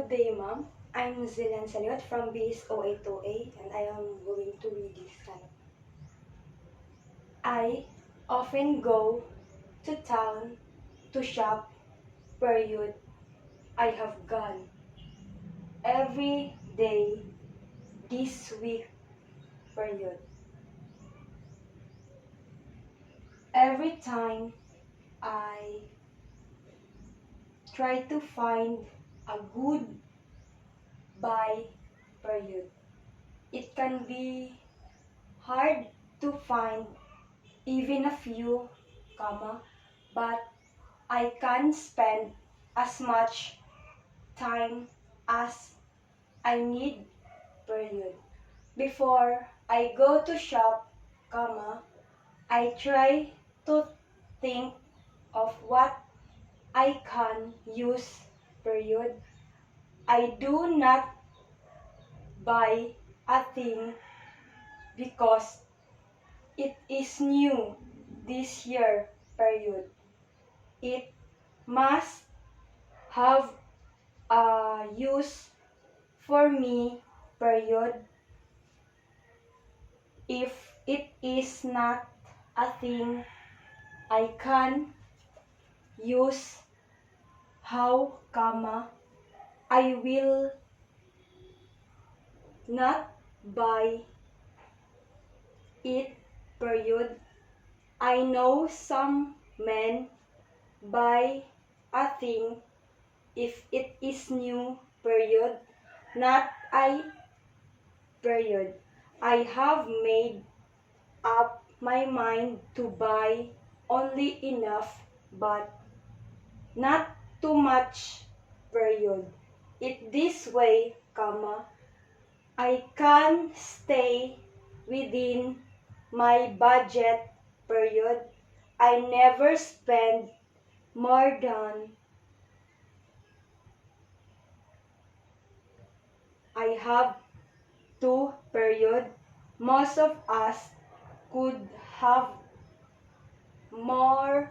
Good day, ma'am. I'm Zilan Saliot from BSOA2A, and I am going to read this kind. I often go to town to shop, period. I have gone every day this week, period. Every time I try to find a good buy, period. It can be hard to find even a few, but I can spend as much time as I need, period. Before I go to shop, I try to think of what I can use, period. I do not buy a thing because it is new this year, period. It must have a use for me, period. If it is not a thing I can use, how, I will not buy it, period. I know some men buy a thing if it is new, period. Not I, period. I have made up my mind to buy only enough, but not too much, period. It this way, I can stay within my budget, period. I never spend more than I have to, period. Most of us could have more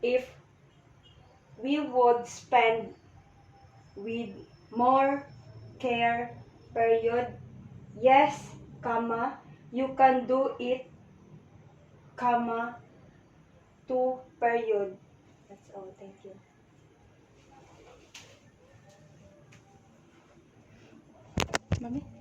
if we would spend with more care, period. Yes, you can do it, to, period. That's all. Thank you. Mami?